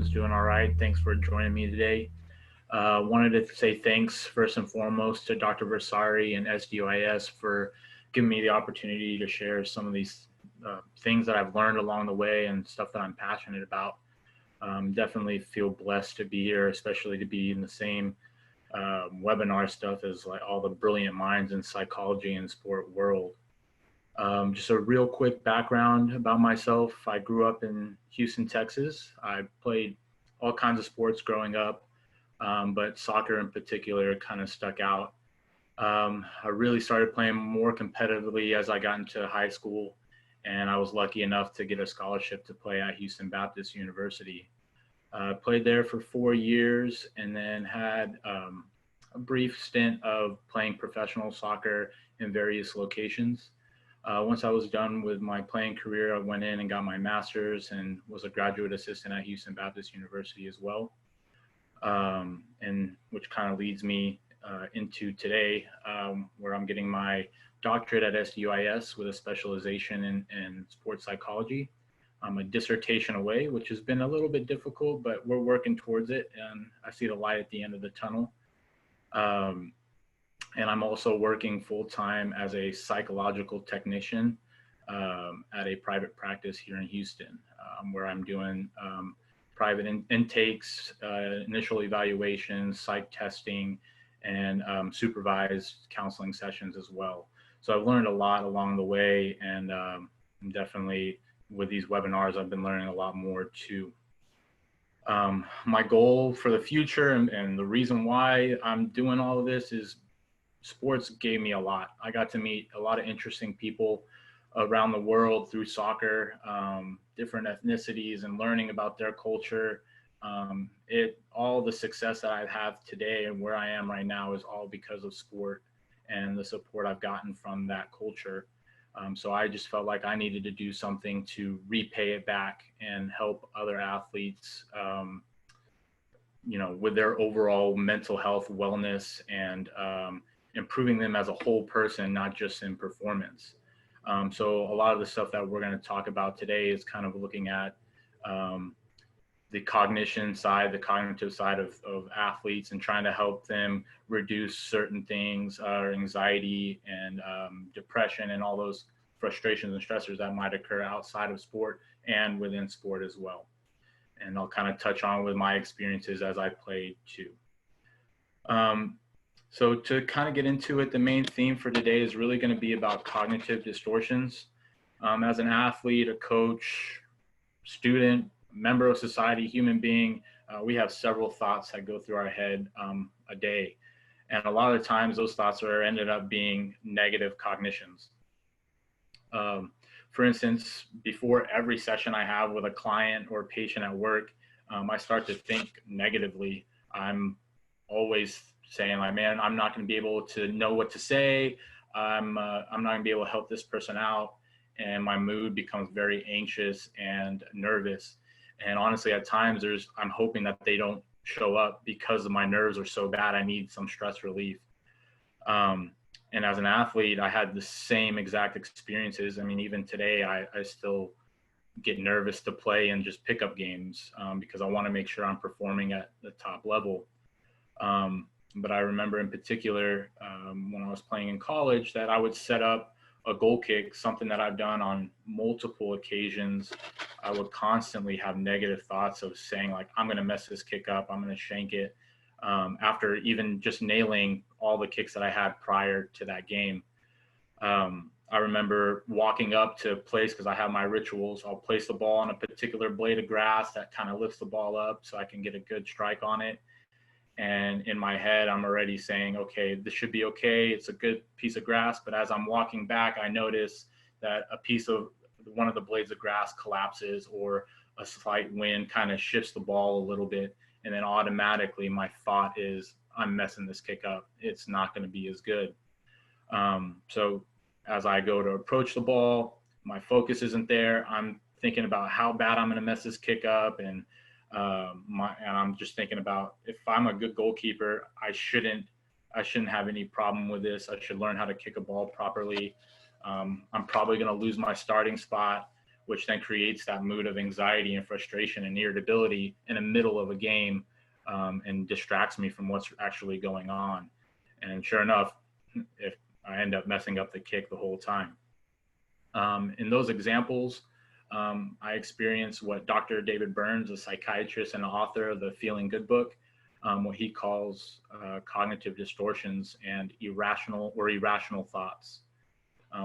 Everyone's doing all right. Thanks for joining me today. Wanted to say thanks first and foremost to Dr. Versari and SDUIS for giving me the opportunity to share some of these things that I've learned along the way and stuff that I'm passionate about. Definitely feel blessed to be here, especially to be in the same webinar stuff as like all the brilliant minds in psychology and sport world. Just a real quick background about myself. I grew up in Houston, Texas. I played all kinds of sports growing up, but soccer in particular kind of stuck out. I really started playing more competitively as I got into high school, and I was lucky enough to get a scholarship to play at Houston Baptist University. Played there for 4 years and then had a brief stint of playing professional soccer in various locations. Once I was done with my playing career, I went in and got my master's and was a graduate assistant at Houston Baptist University as well. And which kind of leads me into today, where I'm getting my doctorate at SDUIS with a specialization in sports psychology. I'm a dissertation away, which has been a little bit difficult, but we're working towards it, and I see the light at the end of the tunnel. And I'm also working full-time as a psychological technician at a private practice here in Houston, where I'm doing private intakes, initial evaluations, psych testing, and supervised counseling sessions as well. So I've learned a lot along the way, and definitely with these webinars, I've been learning a lot more too. My goal for the future and the reason why I'm doing all of this is sports gave me a lot. I got to meet a lot of interesting people around the world through soccer, different ethnicities, and learning about their culture. All the success that I have today and where I am right now is all because of sport and the support I've gotten from that culture. So I just felt like I needed to do something to repay it back and help other athletes, with their overall mental health, wellness, and improving them as a whole person, not just in performance. So a lot of the stuff that we're going to talk about today is kind of looking at the cognition side, the cognitive side of athletes, and trying to help them reduce certain things, anxiety and depression and all those frustrations and stressors that might occur outside of sport and within sport as well. And I'll kind of touch on with my experiences as I played too. So to kind of get into it, the main theme for today is really going to be about cognitive distortions. As an athlete, a coach, student, member of society, human being, we have several thoughts that go through our head a day. And a lot of the times those thoughts ended up being negative cognitions. For instance, before every session I have with a client or patient at work, I start to think negatively. I'm always saying like, man, I'm not going to be able to know what to say. I'm not going to be able to help this person out. And my mood becomes very anxious and nervous. And honestly, at times I'm hoping that they don't show up because my nerves are so bad. I need some stress relief. And as an athlete, I had the same exact experiences. I mean, even today, I still get nervous to play in just pickup games because I want to make sure I'm performing at the top level. But I remember in particular when I was playing in college that I would set up a goal kick, something that I've done on multiple occasions. I would constantly have negative thoughts of saying like, I'm going to mess this kick up, I'm going to shank it, after even just nailing all the kicks that I had prior to that game. I remember walking up to place, because I have my rituals. I'll place the ball on a particular blade of grass that kind of lifts the ball up so I can get a good strike on it. And in my head, I'm already saying, okay, this should be okay. It's a good piece of grass. But as I'm walking back, I notice that a piece of one of the blades of grass collapses, or a slight wind kind of shifts the ball a little bit. And then automatically my thought is, I'm messing this kick up. It's not going to be as good. So as I go to approach the ball, my focus isn't there. I'm thinking about how bad I'm going to mess this kick up. And I'm just thinking about, if I'm a good goalkeeper, I shouldn't have any problem with this. I should learn how to kick a ball properly. I'm probably going to lose my starting spot, which then creates that mood of anxiety and frustration and irritability in the middle of a game, and distracts me from what's actually going on. And sure enough, if I end up messing up the kick the whole time. In those examples, I experienced what Dr. David Burns, a psychiatrist and author of the Feeling Good book, what he calls cognitive distortions and irrational thoughts,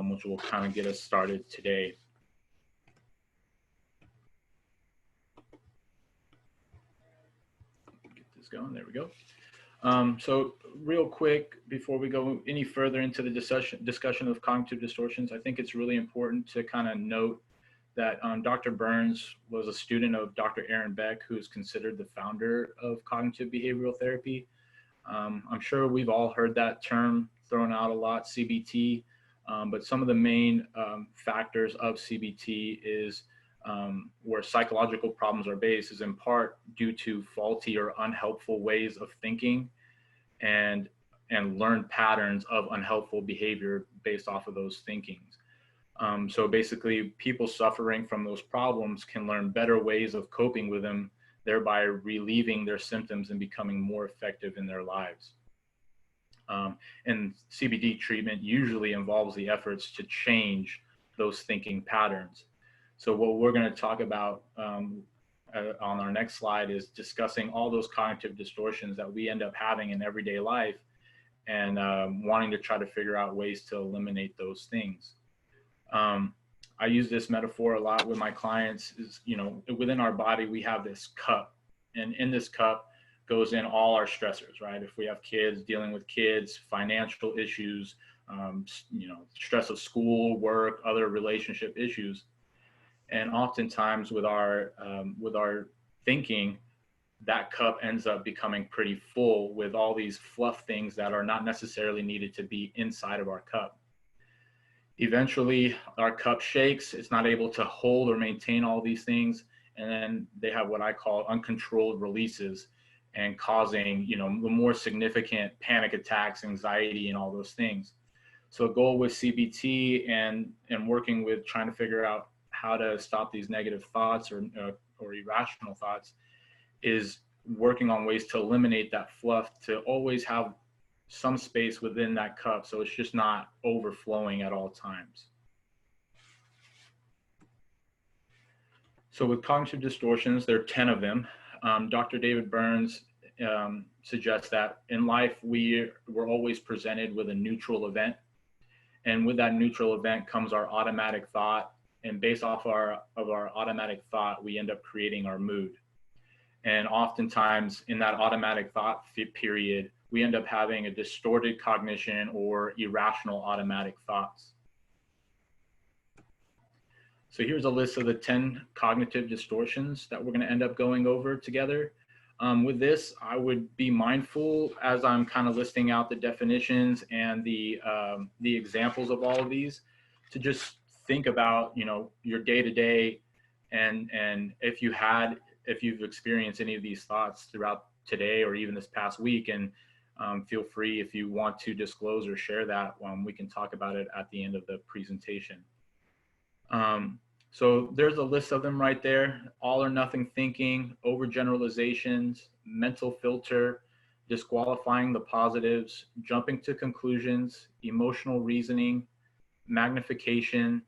which will kind of get us started today. Get this going. There we go. So real quick, before we go any further into the discussion of cognitive distortions, I think it's really important to kind of note that Dr. Burns was a student of Dr. Aaron Beck, who is considered the founder of cognitive behavioral therapy. I'm sure we've all heard that term thrown out a lot, CBT, but some of the main factors of CBT is where psychological problems are based is in part due to faulty or unhelpful ways of thinking and learned patterns of unhelpful behavior based off of those thinkings. So basically, people suffering from those problems can learn better ways of coping with them, thereby relieving their symptoms and becoming more effective in their lives. And CBT treatment usually involves the efforts to change those thinking patterns. So what we're going to talk about on our next slide is discussing all those cognitive distortions that we end up having in everyday life and wanting to try to figure out ways to eliminate those things. I use this metaphor a lot with my clients is, within our body, we have this cup, and in this cup goes in all our stressors, right? If we have kids, dealing with kids, financial issues, stress of school, work, other relationship issues. And oftentimes with our thinking, that cup ends up becoming pretty full with all these fluff things that are not necessarily needed to be inside of our cup. Eventually, our cup shakes. It's not able to hold or maintain all these things. And then they have what I call uncontrolled releases and causing, the more significant panic attacks, anxiety, and all those things. So a goal with CBT and working with trying to figure out how to stop these negative thoughts or irrational thoughts is working on ways to eliminate that fluff, to always have some space within that cup so it's just not overflowing at all times. So with cognitive distortions, there are 10 of them. Dr. David Burns suggests that in life we're always presented with a neutral event, and with that neutral event comes our automatic thought, and based off of our automatic thought, we end up creating our mood. And oftentimes in that automatic thought period, we end up having a distorted cognition or irrational automatic thoughts. So here's a list of the 10 cognitive distortions that we're going to end up going over together. With this, I would be mindful as I'm kind of listing out the definitions and the examples of all of these to just think about, your day-to-day and if you've experienced any of these thoughts throughout today or even this past week, and feel free if you want to disclose or share that, we can talk about it at the end of the presentation. So there's a list of them right there: all or nothing thinking, overgeneralizations, mental filter, disqualifying the positives, jumping to conclusions, emotional reasoning, magnification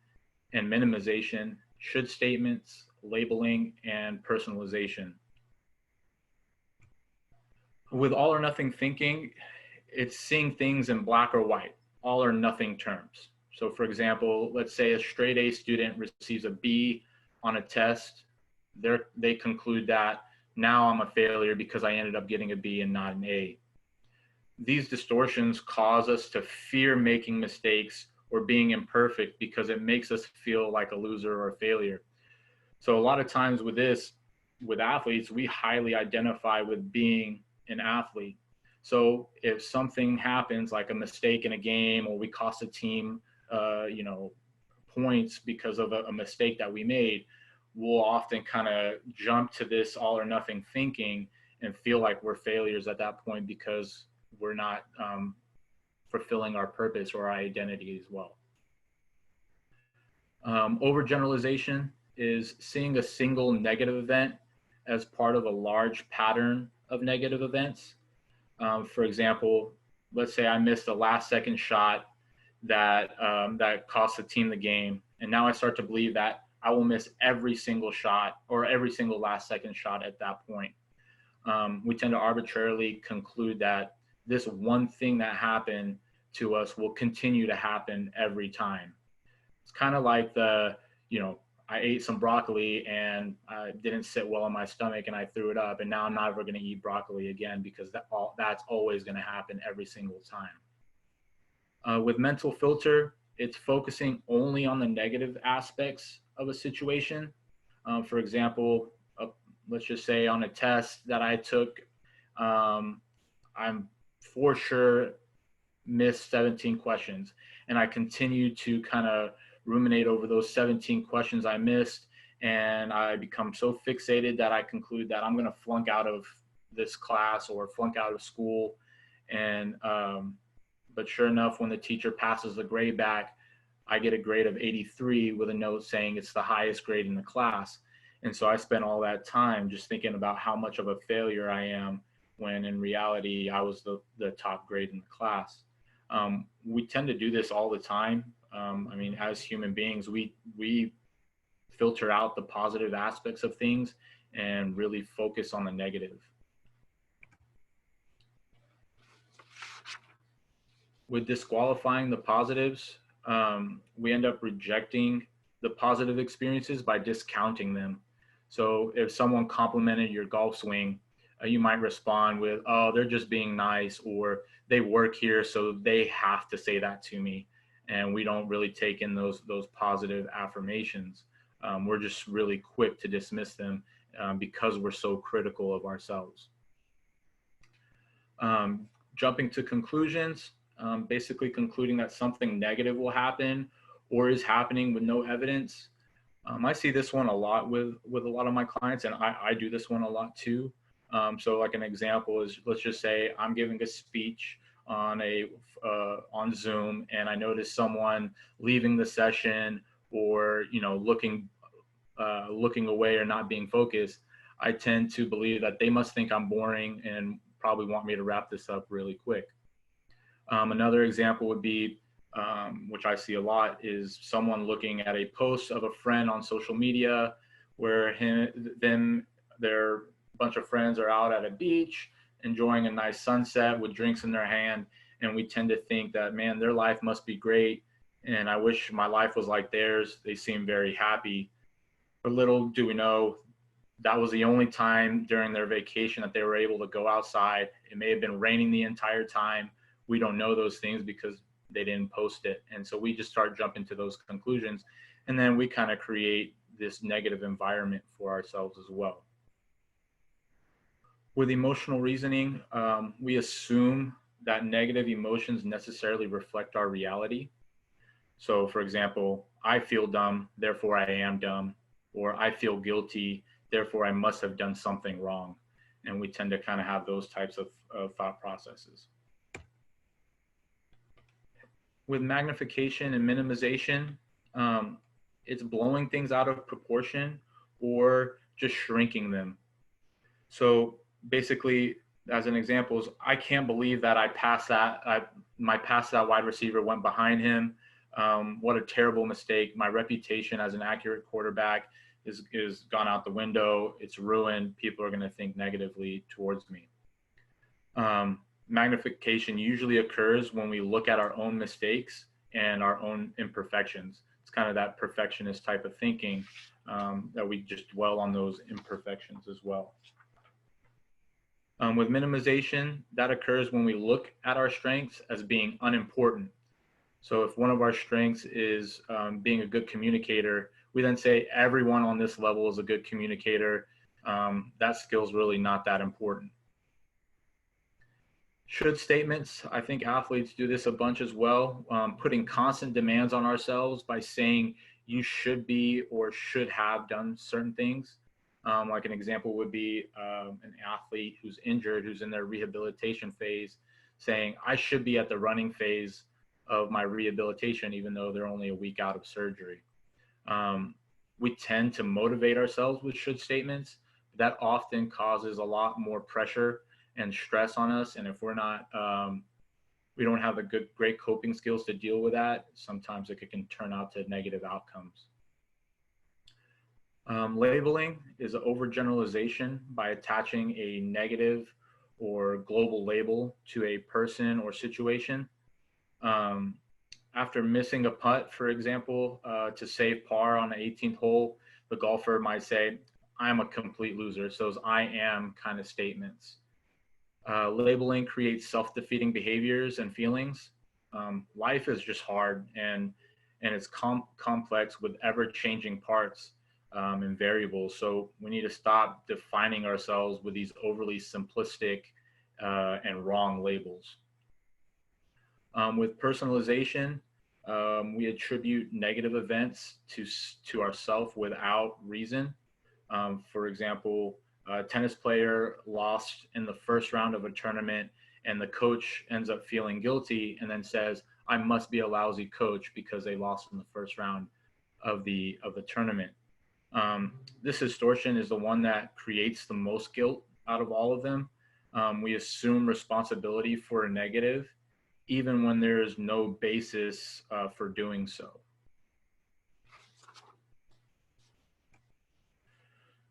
and minimization, should statements, labeling, and personalization. With all or nothing thinking, it's seeing things in black or white, all or nothing terms. So for example, let's say a straight A student receives a B on a test. They conclude that now I'm a failure because I ended up getting a B and not an A. These distortions cause us to fear making mistakes or being imperfect because it makes us feel like a loser or a failure. So a lot of times with athletes, we highly identify with being an athlete. So if something happens, like a mistake in a game, or we cost a team, points because of a mistake that we made, we'll often kind of jump to this all or nothing thinking and feel like we're failures at that point because we're not fulfilling our purpose or our identity as well. Overgeneralization is seeing a single negative event as part of a large pattern of negative events. For example, let's say I missed a last second shot that cost the team the game, and now I start to believe that I will miss every single shot or every single last second shot at that point. We tend to arbitrarily conclude that this one thing that happened to us will continue to happen every time. It's kind of like I ate some broccoli and I didn't sit well in my stomach and I threw it up, and now I'm never going to eat broccoli again because that's always going to happen every single time. With mental filter, it's focusing only on the negative aspects of a situation. For example, let's just say on a test that I took, I'm for sure missed 17 questions, and I continue to kind of ruminate over those 17 questions I missed, and I become so fixated that I conclude that I'm going to flunk out of this class or flunk out of school. And but sure enough, when the teacher passes the grade back, I get a grade of 83 with a note saying it's the highest grade in the class. And so I spent all that time just thinking about how much of a failure I am, when in reality I was the top grade in the class. We tend to do this all the time. I mean, as human beings, we filter out the positive aspects of things and really focus on the negative. With disqualifying the positives, we end up rejecting the positive experiences by discounting them. So if someone complimented your golf swing, you might respond with, "Oh, they're just being nice," or "They work here, so they have to say that to me." And we don't really take in those positive affirmations. We're just really quick to dismiss them because we're so critical of ourselves. Jumping to conclusions, basically concluding that something negative will happen or is happening with no evidence. I see this one a lot with a lot of my clients, and I do this one a lot too. So like an example is, let's just say I'm giving a speech on Zoom, and I notice someone leaving the session or looking away or not being focused. I tend to believe that they must think I'm boring and probably want me to wrap this up really quick. Another example would be, which I see a lot, is someone looking at a post of a friend on social media where their bunch of friends are out at a beach enjoying a nice sunset with drinks in their hand, and we tend to think that, man, their life must be great and I wish my life was like theirs. They seem very happy. But little do we know, that was the only time during their vacation that they were able to go outside. It may have been raining the entire time. We don't know those things because they didn't post it. And so we just start jumping to those conclusions, and then we kind of create this negative environment for ourselves as well. With emotional reasoning, we assume that negative emotions necessarily reflect our reality. So for example, I feel dumb, therefore I am dumb, or I feel guilty, therefore I must have done something wrong. And we tend to kind of have those types of thought processes. With magnification and minimization, it's blowing things out of proportion or just shrinking them. So basically, as an example, is I can't believe that I passed that. My pass to that wide receiver went behind him. What a terrible mistake. My reputation as an accurate quarterback is gone out the window. It's ruined. People are going to think negatively towards me. Magnification usually occurs when we look at our own mistakes and our own imperfections. It's kind of that perfectionist type of thinking, that we just dwell on those imperfections as well. With minimization, that occurs when we look at our strengths as being unimportant. So if one of our strengths is being a good communicator, we then say everyone on this level is a good communicator. That skill is really not that important. Should statements, I think athletes do this a bunch as well, putting constant demands on ourselves by saying you should be or should have done certain things. Like an example would be an athlete who's injured, who's in their rehabilitation phase, saying, I should be at the running phase of my rehabilitation, even though they're only a week out of surgery. we tend to motivate ourselves with should statements. That often causes a lot more pressure and stress on us. And if we're not, we don't have the great coping skills to deal with that, sometimes it can turn out to negative outcomes. Labeling is an overgeneralization by attaching a negative or global label to a person or situation. Um, After missing a putt, for example, to save par on the 18th hole, the golfer might say, I'm a complete loser. So those I am kind of statements. Labeling creates self-defeating behaviors and feelings. Life is just hard, and it's complex with ever-changing parts and variables. So we need to stop defining ourselves with these overly simplistic and wrong labels. With personalization, we attribute negative events to ourselves without reason. For example, a tennis player lost in the first round of a tournament, and the coach ends up feeling guilty and then says, I must be a lousy coach because they lost in the first round of the tournament. This distortion is the one that creates the most guilt out of all of them. We assume responsibility for a negative, even when there is no basis for doing so.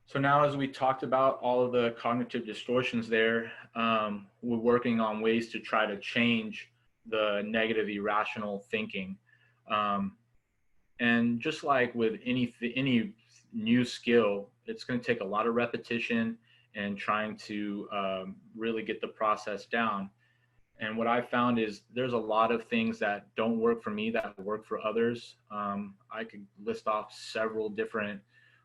So now, as we talked about all of the cognitive distortions there, we're working on ways to try to change the negative irrational thinking. And just like with any new skill, it's going to take a lot of repetition and trying to really get the process down. And what I found is there's a lot of things that don't work for me that work for others. I could list off several different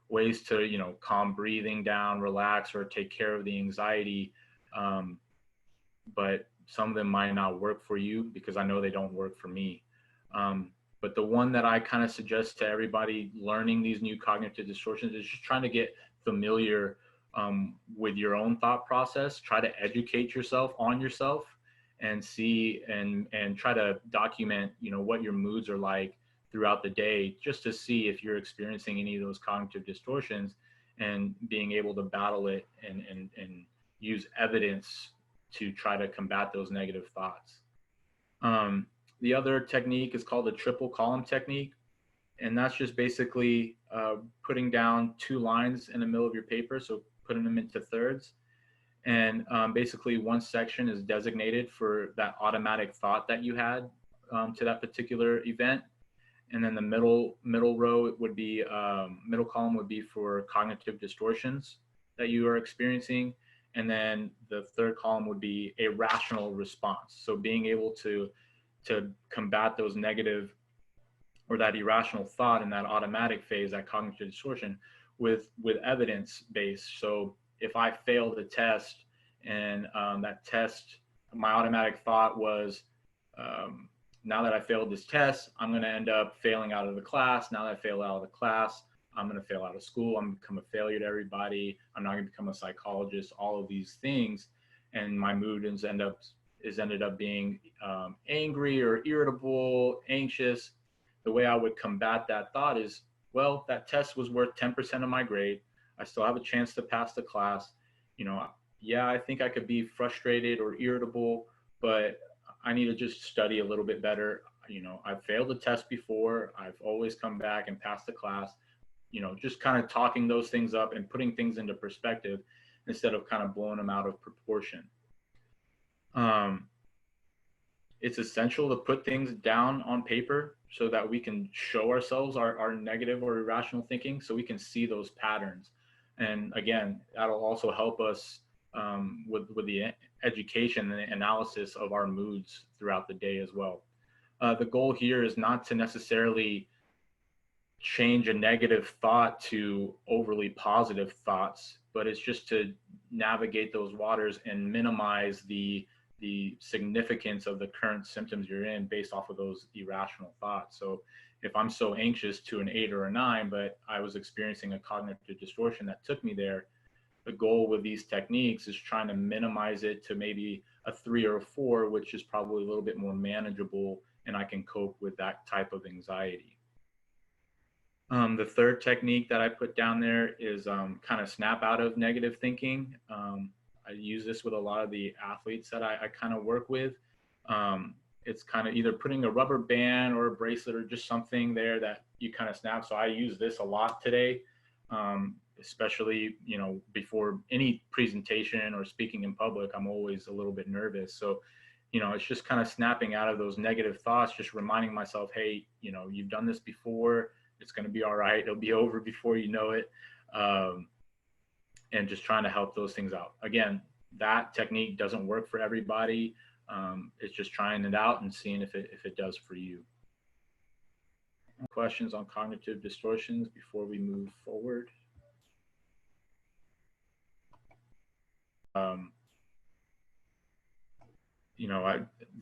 ways to, calm breathing down, relax, or take care of the anxiety. But some of them might not work for you because I know they don't work for me. But the one that I kind of suggest to everybody learning these new cognitive distortions is just trying to get familiar with your own thought process. Try to educate yourself on yourself and see and try to document, what your moods are like throughout the day, just to see if you're experiencing any of those cognitive distortions and being able to battle it and use evidence to try to combat those negative thoughts. The other technique is called the triple column technique. And that's just basically putting down 2 lines in the middle of your paper. So putting them into thirds. And basically one section is designated for that automatic thought that you had to that particular event. And then the middle row would be, middle column would be for cognitive distortions that you are experiencing. And then the third column would be a rational response. So being able to combat those negative or that irrational thought in that automatic phase, that cognitive distortion, with evidence based. So if I failed a test and that test, my automatic thought was, now that I failed this test, I'm going to end up failing out of the class. Now that I failed out of the class, I'm going to fail out of school. I'm going to become a failure to everybody. I'm not going to become a psychologist, all of these things. And my mood ended up being angry or irritable, anxious. The way I would combat that thought is, well, that test was worth 10% of my grade. I still have a chance to pass the class. Yeah, I think I could be frustrated or irritable, but I need to just study a little bit better. I've failed the test before. I've always come back and passed the class. Just kind of talking those things up and putting things into perspective instead of kind of blowing them out of proportion. It's essential to put things down on paper so that we can show ourselves our negative or irrational thinking, so we can see those patterns. And again, that'll also help us with the education and the analysis of our moods throughout the day as well. The goal here is not to necessarily change a negative thought to overly positive thoughts, but it's just to navigate those waters and minimize the significance of the current symptoms you're in based off of those irrational thoughts. So if I'm so anxious to an 8 or a 9, but I was experiencing a cognitive distortion that took me there, the goal with these techniques is trying to minimize it to maybe a 3 or a 4, which is probably a little bit more manageable, and I can cope with that type of anxiety. The third technique that I put down there is kind of snap out of negative thinking. I use this with a lot of the athletes that I kind of work with. It's kind of either putting a rubber band or a bracelet or just something there that you kind of snap. So I use this a lot today, especially, before any presentation or speaking in public. I'm always a little bit nervous. So, it's just kind of snapping out of those negative thoughts, just reminding myself, hey, you've done this before. It's going to be all right. It'll be over before you know it. And just trying to help those things out. Again, that technique doesn't work for everybody. It's just trying it out and seeing if it does for you. Questions on cognitive distortions before we move forward?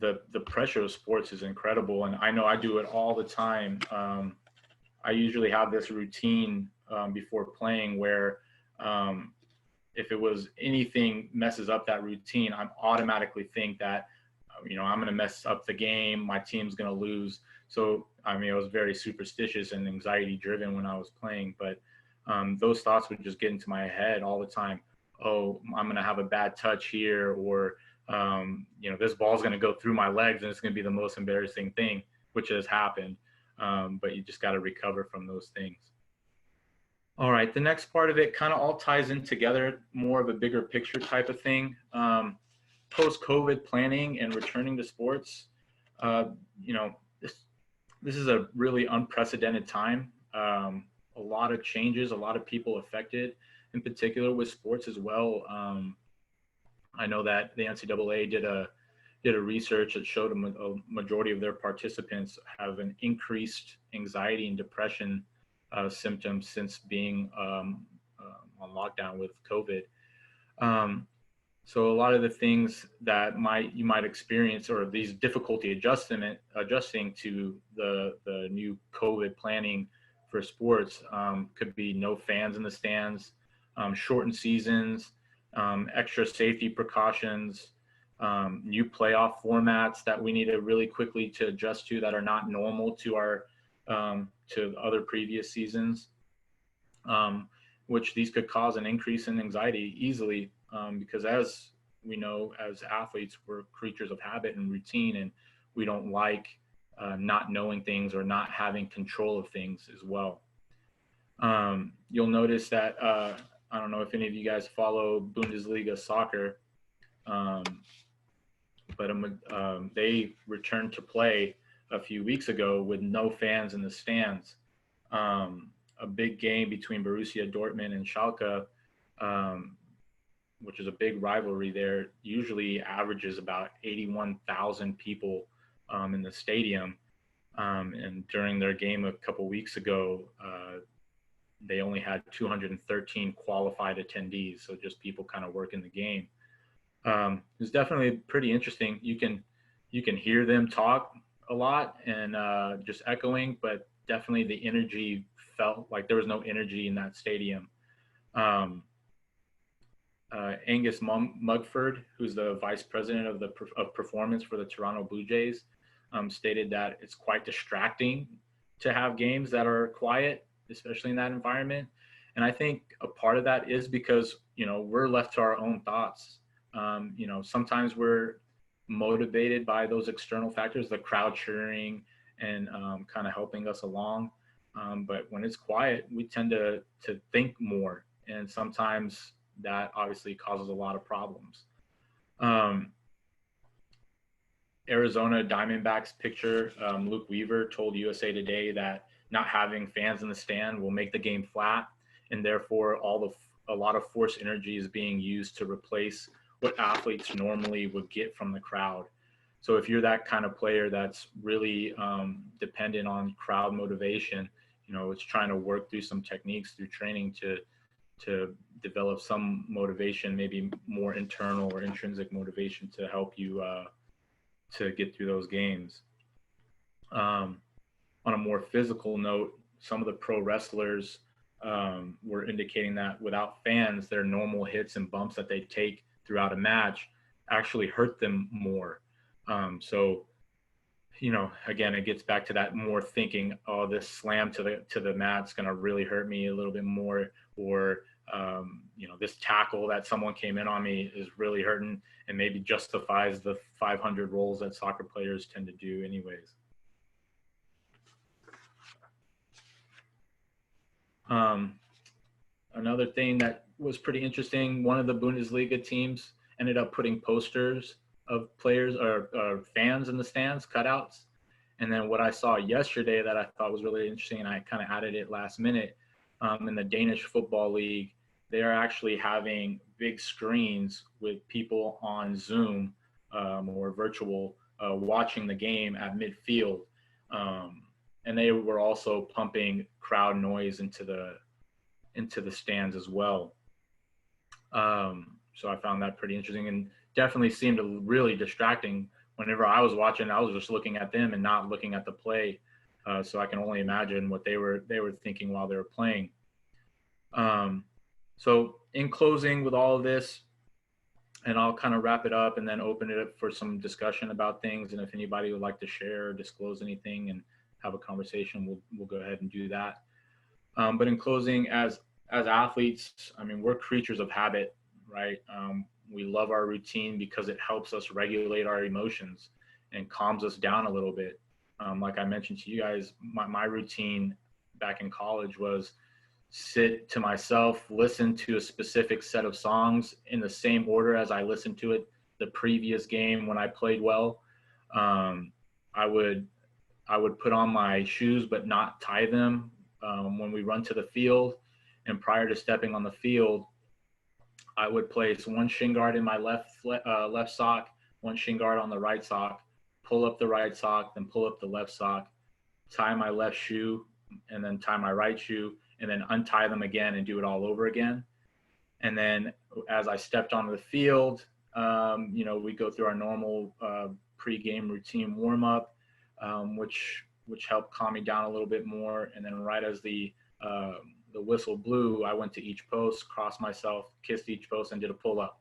The pressure of sports is incredible, and I know I do it all the time. I usually have this routine before playing where if it was anything messes up that routine, I automatically think that, I'm going to mess up the game. My team's going to lose. So, I was very superstitious and anxiety driven when I was playing, but those thoughts would just get into my head all the time. Oh, I'm going to have a bad touch here, or, this ball's going to go through my legs and it's going to be the most embarrassing thing, which has happened. But you just got to recover from those things. All right, the next part of it kind of all ties in together, more of a bigger picture type of thing. Post-COVID planning and returning to sports, this is a really unprecedented time. A lot of changes, a lot of people affected, in particular with sports as well. I know that the NCAA did a research that showed a majority of their participants have an increased anxiety and depression symptoms since being on lockdown with COVID. So a lot of the things that you might experience, or these difficulty adjusting to the new COVID planning for sports, could be no fans in the stands, shortened seasons, extra safety precautions, new playoff formats that we need to really quickly to adjust to that are not normal to our to other previous seasons, which these could cause an increase in anxiety easily, because as we know, as athletes, we're creatures of habit and routine, and we don't like not knowing things or not having control of things as well. You'll notice that, I don't know if any of you guys follow Bundesliga soccer, but they returned to play a few weeks ago with no fans in the stands. A big game between Borussia Dortmund and Schalke, which is a big rivalry there, usually averages about 81,000 people in the stadium. And during their game a couple weeks ago, they only had 213 qualified attendees, so just people kind of working the game. It's definitely pretty interesting. You can hear them talk a lot and just echoing, but definitely the energy felt like there was no energy in that stadium. Angus Mugford, who's the vice president of performance for the Toronto Blue Jays, stated that it's quite distracting to have games that are quiet, especially in that environment. And I think a part of that is because, we're left to our own thoughts. Sometimes we're motivated by those external factors, the crowd cheering and kind of helping us along. But when it's quiet, we tend to think more. And sometimes that obviously causes a lot of problems. Arizona Diamondbacks pitcher Luke Weaver told USA Today that not having fans in the stand will make the game flat, and therefore a lot of force energy is being used to replace what athletes normally would get from the crowd. So if you're that kind of player that's really dependent on crowd motivation, it's trying to work through some techniques through training to develop some motivation, maybe more internal or intrinsic motivation to help you to get through those games. On a more physical note, some of the pro wrestlers were indicating that without fans, their normal hits and bumps that they take throughout a match actually hurt them more. So again, it gets back to that more thinking, oh, this slam to the mat's going to really hurt me a little bit more, or this tackle that someone came in on me is really hurting, and maybe justifies the 500 rolls that soccer players tend to do anyways. Another thing that was pretty interesting, one of the Bundesliga teams ended up putting posters of players or fans in the stands, cutouts. And then what I saw yesterday that I thought was really interesting, and I kind of added it last minute, in the Danish Football League, they are actually having big screens with people on Zoom or virtual watching the game at midfield. And they were also pumping crowd noise into the stands as well. So I found that pretty interesting, and definitely seemed really distracting. Whenever I was watching, I was just looking at them and not looking at the play. So I can only imagine what they were thinking while they were playing. So in closing with all of this, and I'll kind of wrap it up and then open it up for some discussion about things. And if anybody would like to share or disclose anything and have a conversation, we'll go ahead and do that. But in closing, as athletes, I mean, we're creatures of habit, right? We love our routine because it helps us regulate our emotions and calms us down a little bit. Like I mentioned to you guys, my routine back in college was sit to myself, listen to a specific set of songs in the same order as I listened to it the previous game when I played well. I would put on my shoes but not tie them when we run to the field. And prior to stepping on the field, I would place one shin guard in my left sock, one shin guard on the right sock, pull up the right sock, then pull up the left sock, tie my left shoe, and then tie my right shoe, and then untie them again and do it all over again. And then as I stepped onto the field, we go through our normal pre-game routine warm-up, which helped calm me down a little bit more. And then right as the whistle blew, I went to each post, crossed myself, kissed each post, and did a pull-up.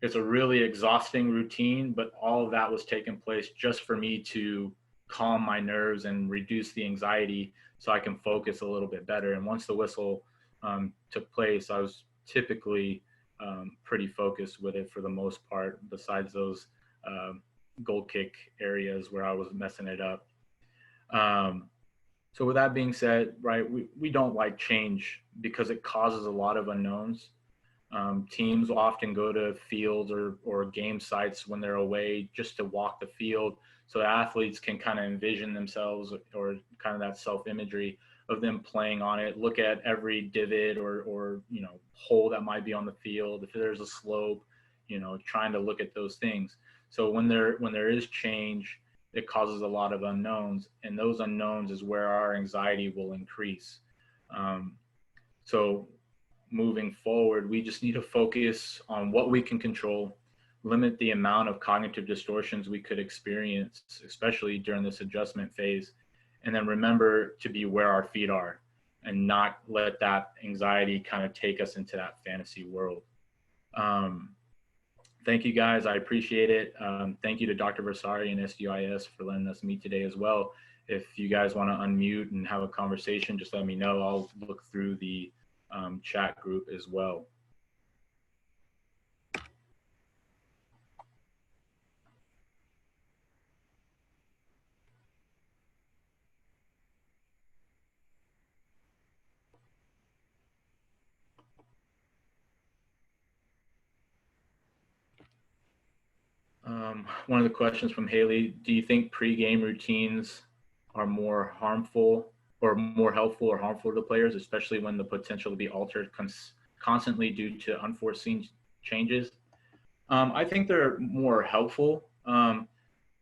It's a really exhausting routine, but all of that was taking place just for me to calm my nerves and reduce the anxiety so I can focus a little bit better. And once the whistle took place, I was typically pretty focused with it for the most part, besides those goal kick areas where I was messing it up. So with that being said, right, we don't like change because it causes a lot of unknowns. Teams often go to fields or game sites when they're away just to walk the field, so athletes can kind of envision themselves or kind of that self-imagery of them playing on it, look at every divot or hole that might be on the field, if there's a slope, trying to look at those things. So when there is change, it causes a lot of unknowns, and those unknowns is where our anxiety will increase. So moving forward, we just need to focus on what we can control, limit the amount of cognitive distortions we could experience, especially during this adjustment phase, and then remember to be where our feet are and not let that anxiety kind of take us into that fantasy world. Thank you guys. I appreciate it. Thank you to Dr. Versari and SUIS for letting us meet today as well. If you guys want to unmute and have a conversation, just let me know. I'll look through the chat group as well. One of the questions from Haley, do you think pre-game routines are more harmful or more helpful or harmful to players, especially when the potential to be altered constantly due to unforeseen changes? I think they're more helpful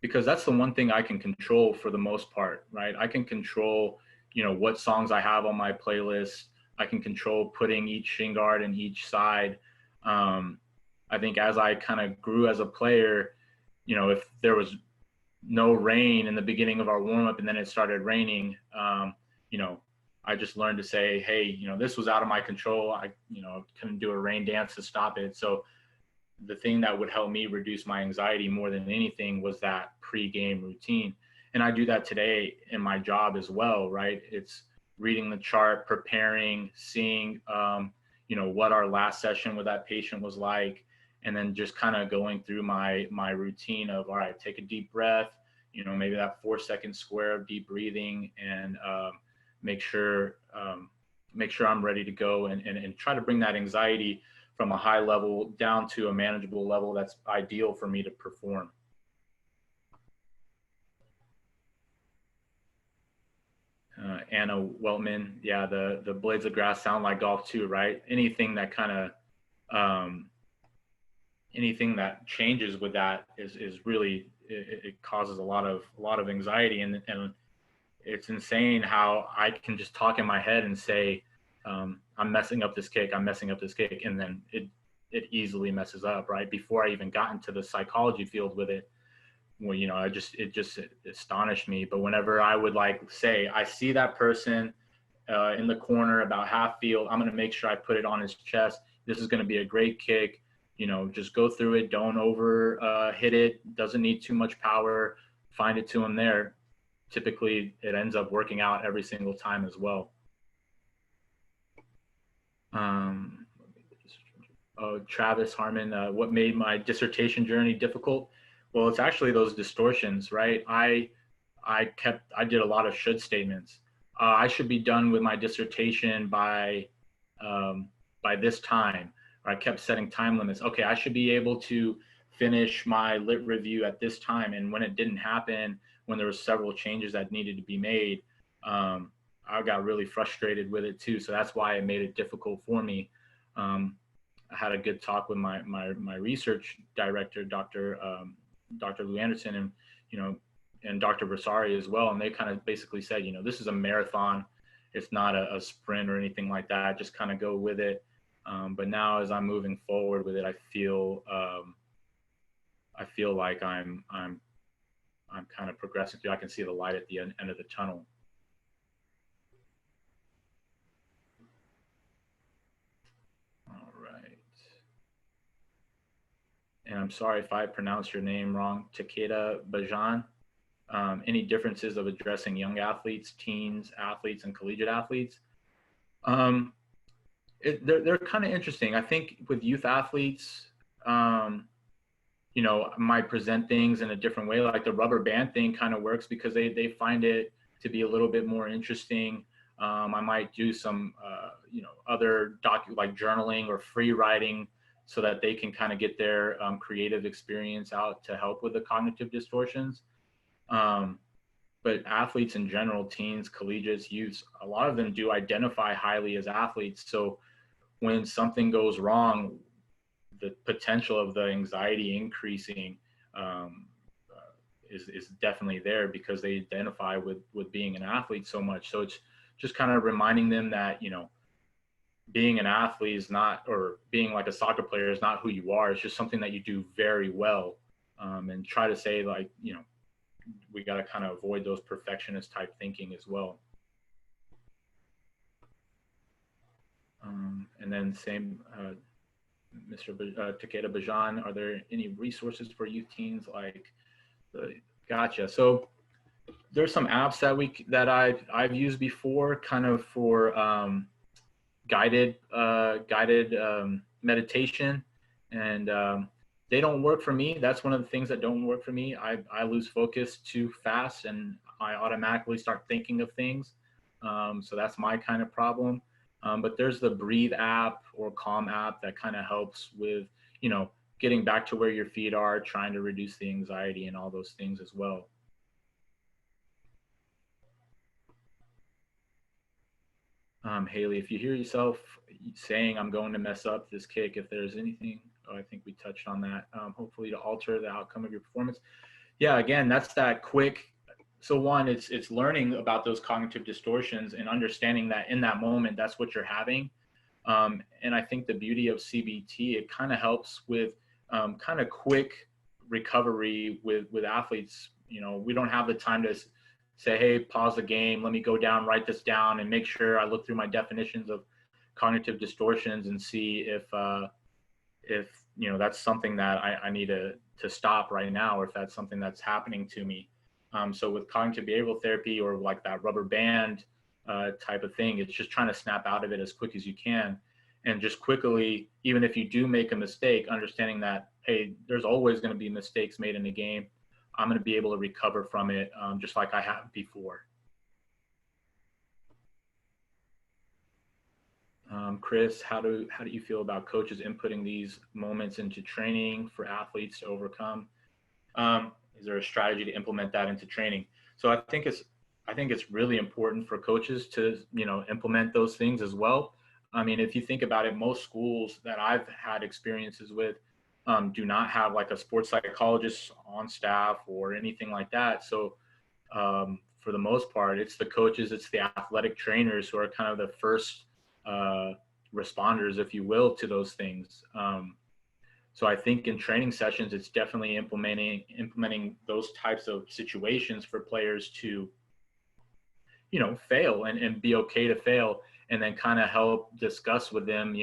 because that's the one thing I can control for the most part, right? I can control, what songs I have on my playlist. I can control putting each shin guard in each side. I think as I kind of grew as a player, if there was no rain in the beginning of our warm-up and then it started raining, I just learned to say, hey, this was out of my control. I couldn't do a rain dance to stop it. So the thing that would help me reduce my anxiety more than anything was that pre-game routine. And I do that today in my job as well, right? It's reading the chart, preparing, seeing, what our last session with that patient was like, and then just kind of going through my routine of, all right, take a deep breath, maybe that 4-second square of deep breathing, and make sure I'm ready to go, and try to bring that anxiety from a high level down to a manageable level that's ideal for me to perform. Anna Weltman, yeah, the blades of grass sound like golf too, right? Anything that kind of anything that changes with that is really, it causes a lot of anxiety, and it's insane how I can just talk in my head and say, I'm messing up this kick, and then it easily messes up, right? Before I even got into the psychology field with it, well, it just astonished me. But whenever I would say, I see that person in the corner about half field, I'm going to make sure I put it on his chest. This is going to be a great kick. Just go through it. Don't over hit it. Doesn't need too much power. Find it to him there. Typically, it ends up working out every single time as well. Travis Harmon, what made my dissertation journey difficult? Well, it's actually those distortions, right? I did a lot of should statements. I should be done with my dissertation by this time. Or I kept setting time limits. Okay, I should be able to finish my lit review at this time. And when it didn't happen, when there were several changes that needed to be made, I got really frustrated with it too. So that's why it made it difficult for me. I had a good talk with my research director, Dr. Lou Anderson, and Dr. Versari as well. And they kind of basically said, this is a marathon. It's not a sprint or anything like that. Just kind of go with it. But now as I'm moving forward with it, I feel like I'm kind of progressing through. I can see the light at the end of the tunnel. All right. And I'm sorry if I pronounced your name wrong, Takeda Bouchahine. Any differences of addressing young athletes, teens, athletes, and collegiate athletes? They're kind of interesting. I think with youth athletes, might present things in a different way. Like the rubber band thing kind of works because they find it to be a little bit more interesting. I might do some, other like journaling or free writing so that they can kind of get their creative experience out to help with the cognitive distortions. But athletes in general, teens, collegiates, youths, a lot of them do identify highly as athletes. So when something goes wrong, the potential of the anxiety increasing is definitely there because they identify with being an athlete so much. So it's just kind of reminding them that, being an athlete is not, or being like a soccer player is not who you are. It's just something that you do very well. And try to say we got to kind of avoid those perfectionist type thinking as well. And then same, Mr. Takeda Bouchahine, are there any resources for youth teens? Gotcha. So there's some apps that I've used before, kind of for guided meditation, and they don't work for me. That's one of the things that don't work for me. I lose focus too fast, and I automatically start thinking of things. So that's my kind of problem. But there's the Breathe app or Calm app that kind of helps with, getting back to where your feet are, trying to reduce the anxiety and all those things as well. Haley, if you hear yourself saying, I'm going to mess up this kick, if there's anything, I think we touched on that, hopefully to alter the outcome of your performance. Yeah, again, that's that quick. So one, it's learning about those cognitive distortions and understanding that in that moment, that's what you're having. And I think the beauty of CBT, it kind of helps with kind of quick recovery with athletes. We don't have the time to say, hey, pause the game, let me go down, write this down, and make sure I look through my definitions of cognitive distortions and see if that's something that I need to stop right now, or if that's something that's happening to me. So with cognitive behavioral therapy or like that rubber band type of thing, it's just trying to snap out of it as quick as you can. And just quickly, even if you do make a mistake, understanding that, hey, there's always going to be mistakes made in the game. I'm going to be able to recover from it just like I have before. Chris, how do you feel about coaches inputting these moments into training for athletes to overcome? Is there a strategy to implement that into training? So I think it's really important for coaches to implement those things as well. I mean, if you think about it, most schools that I've had experiences with do not have like a sports psychologist on staff or anything like that. So for the most part, it's the coaches, it's the athletic trainers who are kind of the first responders, if you will, to those things. So I think in training sessions, it's definitely implementing those types of situations for players to, fail and be okay to fail, and then kind of help discuss with them,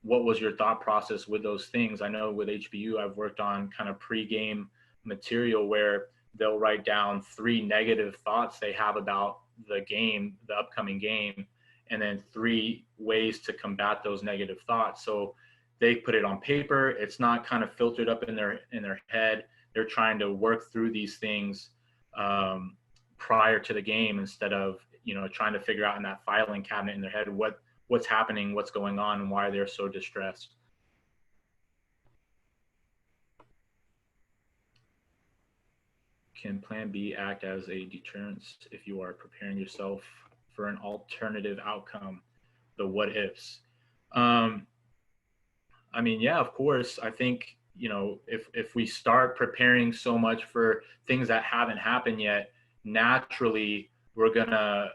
what was your thought process with those things. I know with HBU, I've worked on kind of pre-game material where they'll write down 3 negative thoughts they have about the game, the upcoming game, and then 3 ways to combat those negative thoughts. So they put it on paper. It's not kind of filtered up in their head. They're trying to work through these things prior to the game instead of trying to figure out in that filing cabinet in their head what's happening, what's going on, and why they're so distressed. Can Plan B act as a deterrence if you are preparing yourself for an alternative outcome? The what ifs. I mean, yeah, of course. I think, if we start preparing so much for things that haven't happened yet, naturally we're gonna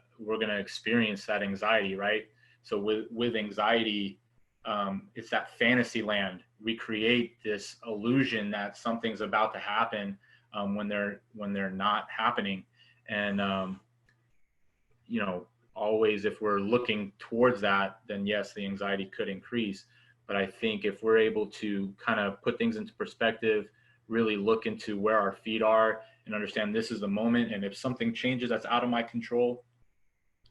experience that anxiety, right? So with anxiety, it's that fantasy land. We create this illusion that something's about to happen when they're not happening, and always if we're looking towards that, then yes, the anxiety could increase. But I think if we're able to kind of put things into perspective, really look into where our feet are and understand this is the moment. And if something changes that's out of my control,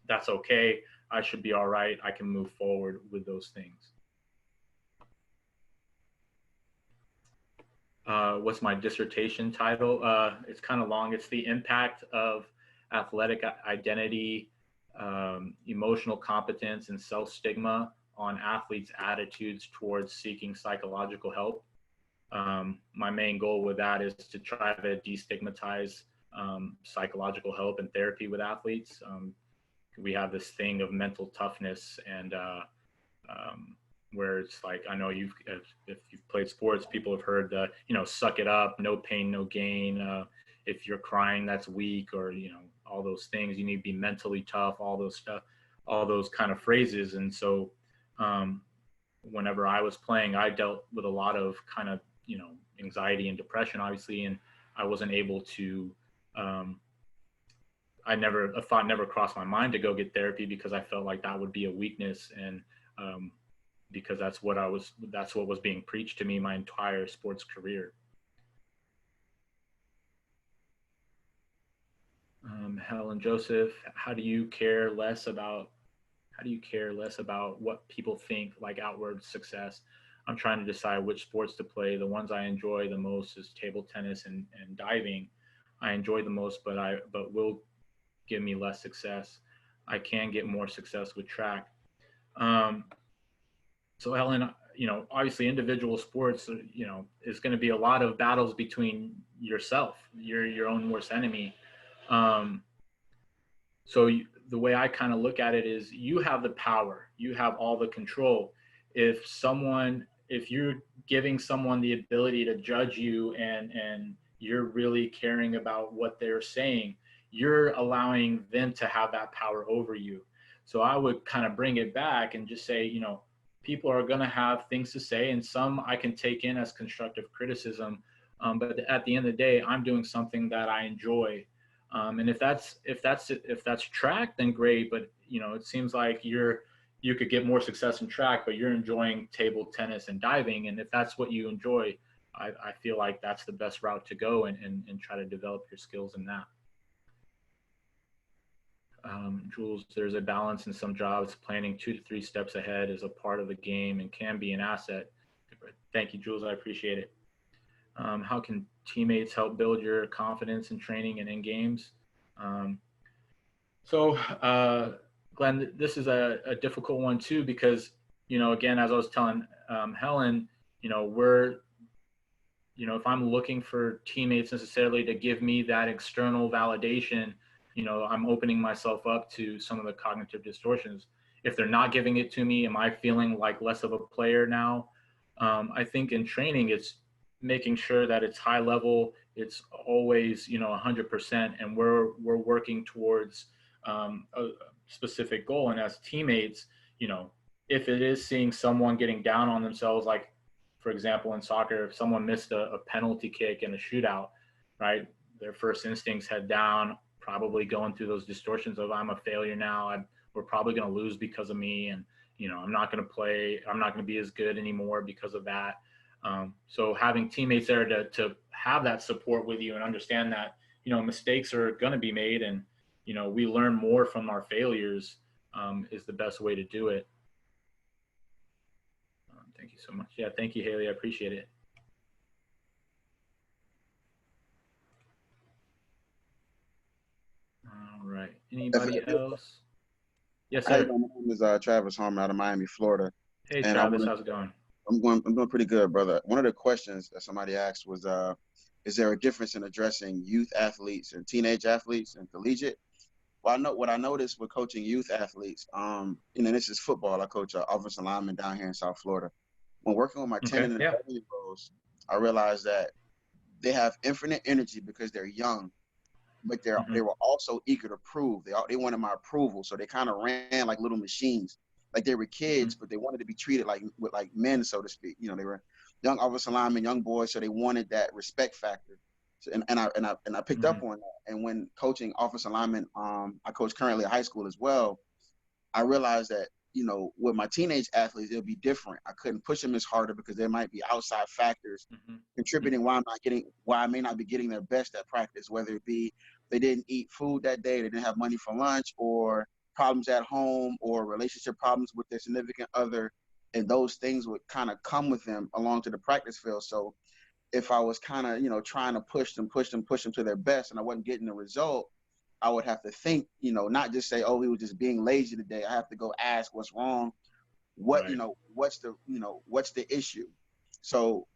that's okay. I should be all right. I can move forward with those things. What's my dissertation title? It's kind of long. It's the impact of athletic identity, emotional competence, and self-stigma on athletes' attitudes towards seeking psychological help. My main goal with that is to try to destigmatize psychological help and therapy with athletes. We have this thing of mental toughness, and where it's like, I know if you've played sports, people have heard the, suck it up, no pain, no gain. If you're crying, that's weak, or, all those things. You need to be mentally tough, all those stuff, all those kind of phrases. And so whenever I was playing, I dealt with a lot of kind of, anxiety and depression, obviously, and I wasn't able to, a thought never crossed my mind to go get therapy because I felt like that would be a weakness. And because that's what was being preached to me my entire sports career. Helen Joseph, how do you care less about what people think, like outward success? I'm trying to decide which sports to play. The ones I enjoy the most is table tennis and diving. I enjoy the most, but will give me less success. I can get more success with track. So Helen, obviously individual sports, is going to be a lot of battles between yourself, your own worst enemy. So the way I kind of look at it is you have the power, you have all the control. If you're giving someone the ability to judge you and you're really caring about what they're saying, you're allowing them to have that power over you. So I would kind of bring it back and just say, people are going to have things to say, and some I can take in as constructive criticism. But at the end of the day, I'm doing something that I enjoy. And if that's track, then great. But it seems like you could get more success in track, but you're enjoying table tennis and diving. And if that's what you enjoy, I feel like that's the best route to go and try to develop your skills in that. Jules, there's a balance in some jobs. Planning 2 to 3 steps ahead is a part of the game and can be an asset. Thank you, Jules. I appreciate it. How can teammates help build your confidence in training and in games? Um, so, Glenn, this is a difficult one too because, again, as I was telling Helen, we're if I'm looking for teammates necessarily to give me that external validation, I'm opening myself up to some of the cognitive distortions. If they're not giving it to me, am I feeling like less of a player now? I think in training, it's making sure that it's high level. It's always, 100%, and we're working towards a specific goal. And as teammates, if it is seeing someone getting down on themselves, like for example, in soccer, if someone missed a penalty kick in a shootout, right, their first instincts head down, probably going through those distortions of I'm a failure now. We're probably going to lose because of me, and I'm not going to play. I'm not going to be as good anymore because of that. So having teammates there to have that support with you and understand that mistakes are going to be made, and we learn more from our failures is the best way to do it. Thank you so much. Yeah, thank you, Haley. I appreciate it. All right. Anybody else? Yes, Hi, sir. my name is Travis Harmon out of Miami, Florida, Hey, and I Travis. want How's it going? I'm doing pretty good, brother. One of the questions that somebody asked was, is there a difference in addressing youth athletes and teenage athletes and collegiate? Well, I know what I noticed with coaching youth athletes. This is football. I coach offensive lineman down here in South Florida. When working with my 10 Okay. and Yeah. 11-year-olds, I realized that they have infinite energy because they're young, but Mm-hmm. they were also eager to prove. They wanted my approval, so they kind of ran like little machines, like they were Mm-hmm. kids, but they wanted to be treated like men, so to speak. They were young offensive linemen, young boys, so they wanted that respect factor. So, and I picked Mm-hmm. up on that. And when coaching offensive linemen, I coach currently at high school as well. I realized that, with my teenage athletes, it'll be different. I couldn't push them as harder because there might be outside factors Mm-hmm. contributing why I may not be getting their best at practice, whether it be they didn't eat food that day, they didn't have money for lunch, or problems at home, or relationship problems with their significant other. And those things would kind of come with them along to the practice field. So if I was kind of, trying to push them to their best and I wasn't getting the result, I would have to think, not just say, oh, he was just being lazy today. I have to go ask what's wrong. Right. What's the issue? So,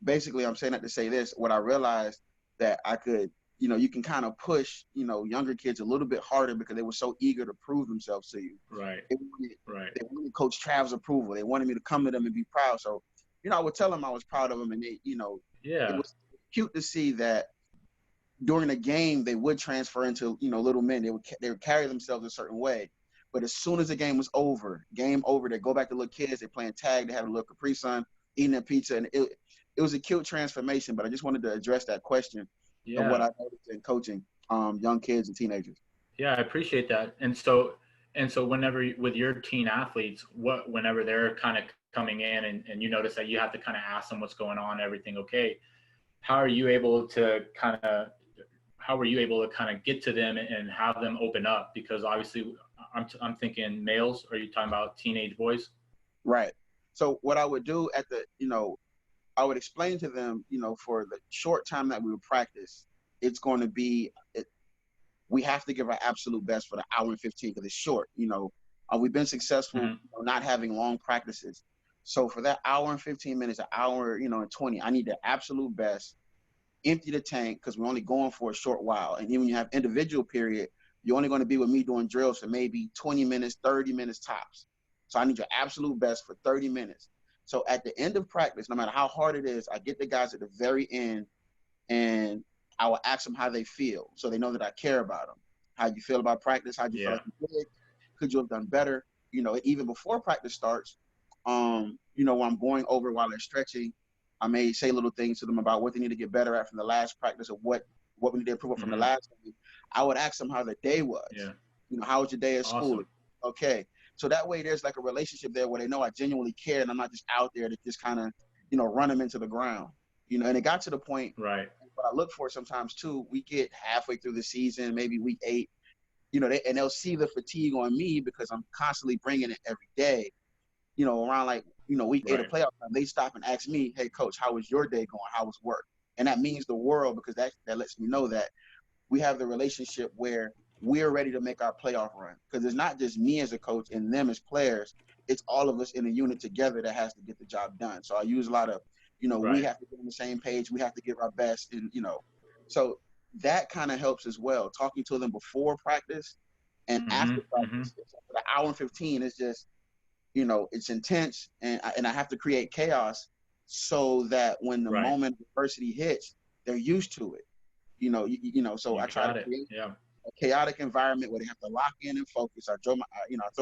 basically I'm saying that to say this, what I realized that I could, you can kind of push, younger kids a little bit harder because they were so eager to prove themselves to you. Right. They wanted, Right. they wanted Coach Trav's approval. They wanted me to come to them and be proud. So, I would tell them I was proud of them, and it Yeah. was cute to see that during a game they would transfer into little men. They would carry themselves a certain way, but as soon as the game over, they go back to little kids. They're playing tag. They have a little Capri Sun, eating their pizza, and it was a cute transformation. But I just wanted to address that question of what Yeah. I noticed in coaching young kids and teenagers. Yeah. I appreciate that. And so whenever with your teen athletes, whenever they're kind of coming in and you notice that you have to kind of ask them what's going on, everything okay? How are you able to kind of how were you able to kind of get to them and have them open up? Because obviously, I'm thinking males. Are you talking about teenage boys? Right. So what I would do I would explain to them, for the short time that we would practice, it's going to be we have to give our absolute best for the hour and 15 because it's short. We've been successful Mm-hmm. not having long practices. So for that hour and 15 minutes, an hour, and 20, I need the absolute best. Empty the tank because we're only going for a short while. And even when you have individual period, you're only going to be with me doing drills for maybe 20 minutes, 30 minutes tops. So I need your absolute best for 30 minutes. So at the end of practice, no matter how hard it is, I get the guys at the very end and I will ask them how they feel so they know that I care about them. How you feel about practice? How you feel Yeah. like you did? Could you have done better? Even before practice starts, when I'm going over while they're stretching, I may say little things to them about what they need to get better at from the last practice or what we need to improve from the Mm-hmm. last one. I would ask them how the day was. Yeah. How was your day at school? Awesome. Okay. So that way there's like a relationship there where they know I genuinely care and I'm not just out there to just kind of, run them into the ground. And it got to the point Right. what I look for sometimes too, we get halfway through the season, maybe week 8, you know, they'll see the fatigue on me because I'm constantly bringing it every day. You know, around like, you know, week 8 of Right. playoff time, they stop and ask me, hey, coach, how was your day going? How was work? And that means the world, because that lets me know that we have the relationship where we're ready to make our playoff run. Because it's not just me as a coach and them as players. It's all of us in a unit together that has to get the job done. So I use a lot of, you know, we Right. have to get on the same page. We have to give our best. And, you know, so that kind of helps as well. Talking to them before practice and Mm-hmm. after Mm-hmm. practice. The hour and 15 is just, you know, it's intense, and I have to create chaos so that when the Right. moment of adversity hits, they're used to it. You know, so You I try to got it. create Yeah. a chaotic environment where they have to lock in and focus. I throw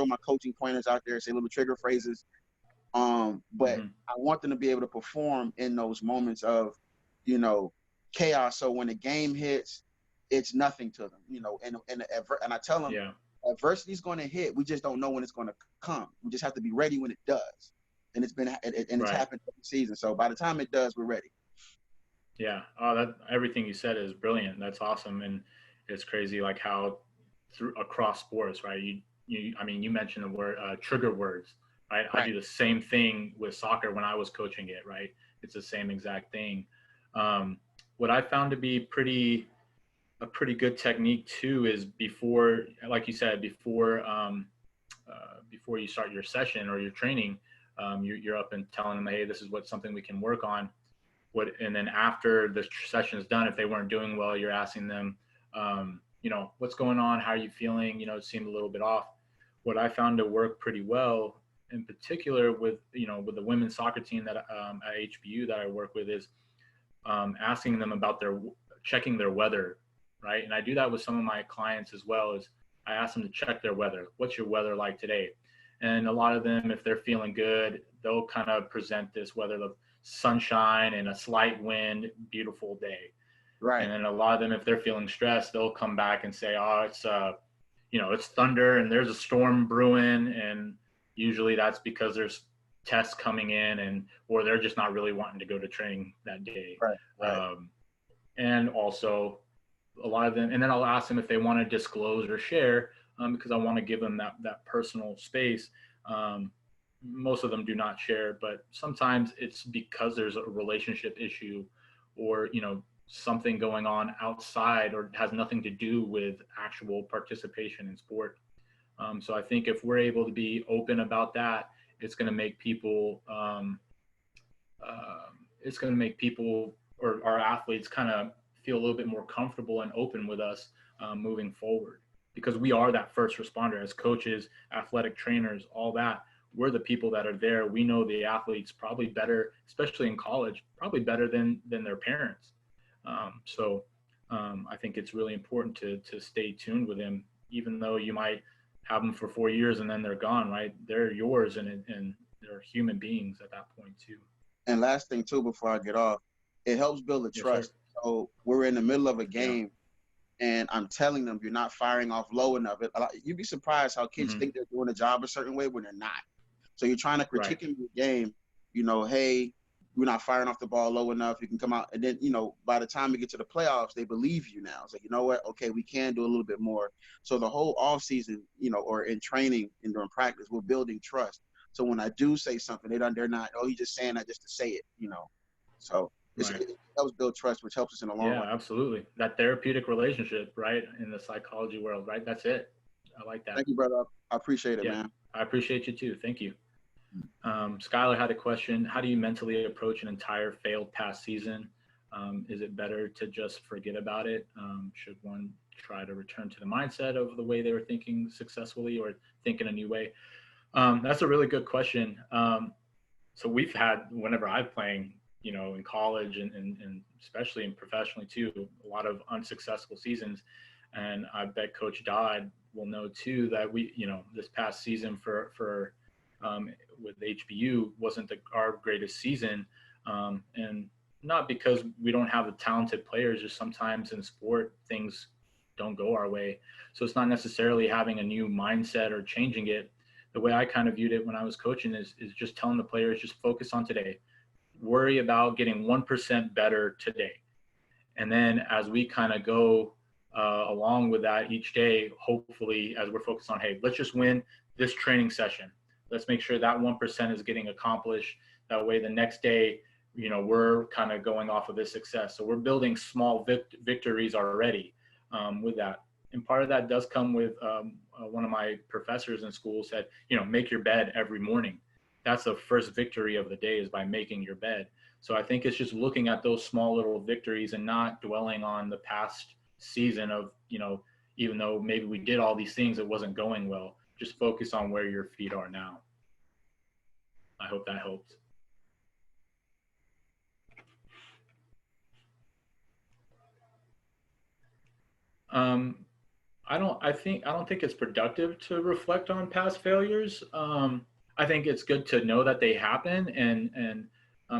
my coaching pointers out there, say little trigger phrases. But Mm-hmm. I want them to be able to perform in those moments of, you know, chaos. So when the game hits, it's nothing to them, you know, and I tell them Yeah. adversity is going to hit. We just don't know when it's going to come. We just have to be ready when it does. And it's Right. happened every season. So by the time it does, we're ready. Yeah. Oh, that everything you said is brilliant. That's awesome, and it's crazy like how through across sports, right? I mean, you mentioned the word trigger words, right? I Right. do the same thing with soccer when I was coaching it, right? It's the same exact thing. Um, what I found to be a pretty good technique too is before, like you said, before you start your session or your training, you're up and telling them, hey, this is what something we can work on. And then after the session is done, if they weren't doing well, you're asking them, you know, what's going on? How are you feeling? You know, it seemed a little bit off. What I found to work pretty well, in particular with, you know, with the women's soccer team that at HBU that I work with, is asking them about checking their weather, right? And I do that with some of my clients as well. As I ask them to check their weather. What's your weather like today? And a lot of them, if they're feeling good, they'll kind of present this weather of sunshine and a slight wind, beautiful day. Right. And then a lot of them, if they're feeling stressed, they'll come back and say, oh, it's you know, it's thunder and there's a storm brewing, and usually that's because there's tests coming in, and or they're just not really wanting to go to training that day. Right. Right. um, and also a lot of them, and then I'll ask them if they want to disclose or share, because I want to give them that personal space. um, Most of them do not share, but sometimes it's because there's a relationship issue, or you know, something going on outside or has nothing to do with actual participation in sport. So I think if we're able to be open about that, it's going to make people it's going to make people or our athletes kind of feel a little bit more comfortable and open with us moving forward, because we are that first responder as coaches, athletic trainers, all that. We're the people that are there. We know the athletes probably better, especially in college, probably better than their parents. I think it's really important to stay tuned with them, even though you might have them for 4 years and then they're gone, right? They're yours, and they're human beings at that point too. And last thing too, before I get off, it helps build a Yes, sir. trust. So we're in the middle of a Yeah. game, and I'm telling them you're not firing off low enough. You'd be surprised how kids Mm-hmm. think they're doing a job a certain way when they're not. So you're trying to Right. critique in your game, you know, hey, we're not firing off the ball low enough. You can come out, and then, you know, by the time we get to the playoffs, they believe you now. It's like, you know what? Okay, we can do a little bit more. So the whole off season, you know, or in training and during practice, we're building trust. So when I do say something, they're not, oh, he's just saying that just to say it, you know. So Right. it helps build trust, which helps us in the long Yeah, run. absolutely. That therapeutic relationship, right? In the psychology world, right? That's it. I like that. Thank you, brother. I appreciate it, Yeah. man. I appreciate you too. Thank you. Skylar had a question. How do you mentally approach an entire failed past season? Is it better to just forget about it? Should one try to return to the mindset of the way they were thinking successfully, or think in a new way? That's a really good question. So we've had, whenever I'm playing, you know, in college and especially in professionally too, a lot of unsuccessful seasons. And I bet Coach Dodd will know too that we, you know, this past season with HBU wasn't our greatest season. And not because we don't have the talented players, just sometimes in sport, things don't go our way. So it's not necessarily having a new mindset or changing it. The way I kind of viewed it when I was coaching is just telling the players, just focus on today. Worry about getting 1% better today. And then as we kind of go along with that each day, hopefully, as we're focused on, hey, let's just win this training session. Let's make sure that 1% is getting accomplished. That way, the next day, we're kind of going off of this success. So we're building small victories already with that. And part of that does come with one of my professors in school said, make your bed every morning. That's the first victory of the day, is by making your bed. So I think it's just looking at those small little victories and not dwelling on the past season of, even though maybe we did all these things, it wasn't going well. Just focus on where your feet are now. I hope that helped. I don't think it's productive to reflect on past failures. I think it's good to know that they happen, and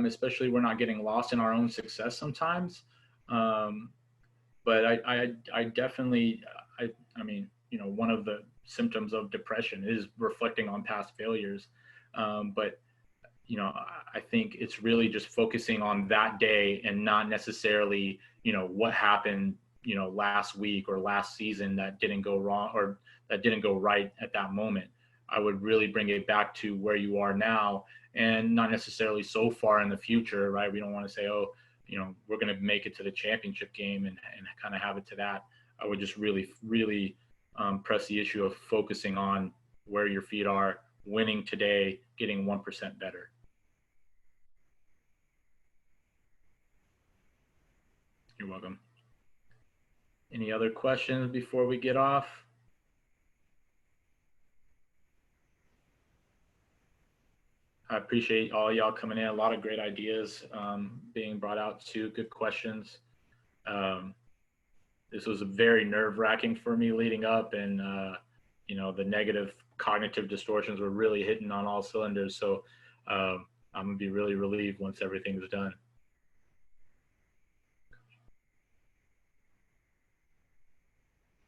especially we're not getting lost in our own success sometimes. But I definitely, I mean, one of the symptoms of depression is reflecting on past failures. But I think it's really just focusing on that day and not necessarily, what happened, last week or last season that didn't go wrong or that didn't go right at that moment. I would really bring it back to where you are now, and not necessarily so far in the future, right? We don't want to say, oh, we're going to make it to the championship game and kind of have it to that. I would just really, really press the issue of focusing on where your feet are, winning today, getting 1% better. You're welcome. Any other questions before we get off? I appreciate all y'all coming in. A lot of great ideas being brought out too. Good questions. This was very nerve-wracking for me leading up, and the negative cognitive distortions were really hitting on all cylinders. So I'm gonna be really relieved once everything's done.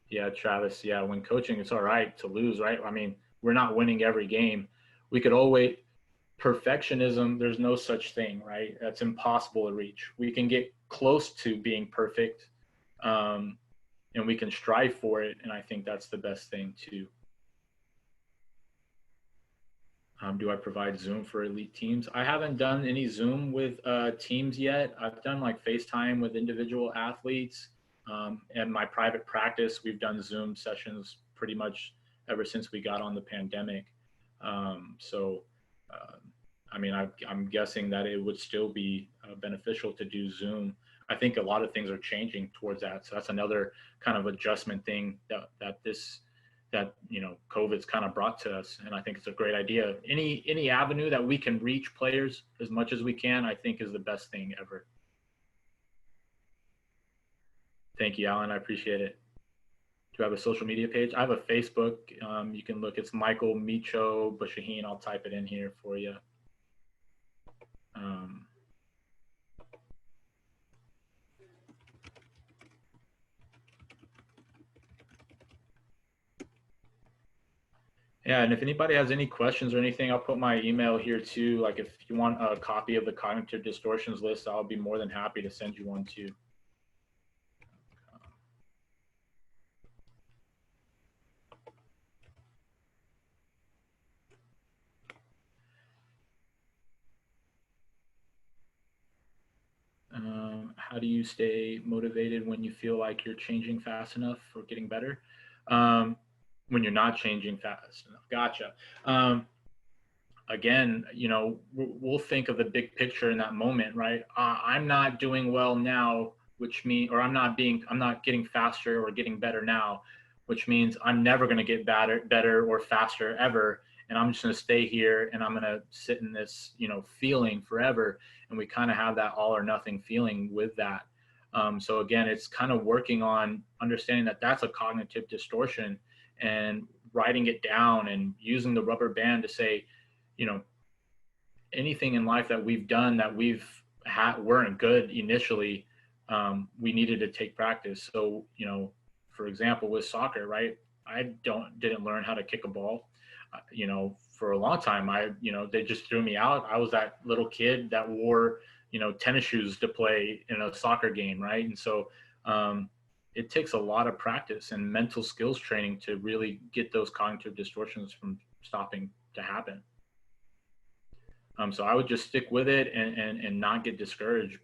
Yeah, Travis. Yeah, when coaching, it's all right to lose, right? I mean, we're not winning every game. We could always perfectionism. There's no such thing, right? That's impossible to reach. We can get close to being perfect, and we can strive for it. And I think that's the best thing too. Do I provide Zoom for elite teams? I haven't done any Zoom with teams yet. I've done like FaceTime with individual athletes. And my private practice, we've done Zoom sessions pretty much ever since we got on the pandemic. I mean, I'm guessing that it would still be beneficial to do Zoom. I think a lot of things are changing towards that. So that's another kind of adjustment thing that COVID's kind of brought to us. And I think it's a great idea. Any avenue that we can reach players as much as we can, I think is the best thing ever. Thank you, Alan. I appreciate it. Do I have a social media page? I have a Facebook. You can look. It's Michael Micho Bouchahine. I'll type it in here for you. Yeah, and if anybody has any questions or anything, I'll put my email here too. Like if you want a copy of the cognitive distortions list, I'll be more than happy to send you one too. How do you stay motivated when you feel like you're changing fast enough or getting better? When you're not changing fast enough. Gotcha. Again, we'll think of the big picture in that moment, right? I'm not doing well now, which means, or I'm not getting faster or getting better now, which means I'm never going to get better or faster ever. And I'm just going to stay here and I'm going to sit in this, feeling forever. And we kind of have that all or nothing feeling with that. So again, it's kind of working on understanding that that's a cognitive distortion and writing it down and using the rubber band to say, anything in life that we've done that weren't good initially, we needed to take practice. So, for example, with soccer, right? I didn't learn how to kick a ball. For a long time, they just threw me out. I was that little kid that wore, tennis shoes to play in a soccer game, right? And so, it takes a lot of practice and mental skills training to really get those cognitive distortions from stopping to happen. So I would just stick with it and not get discouraged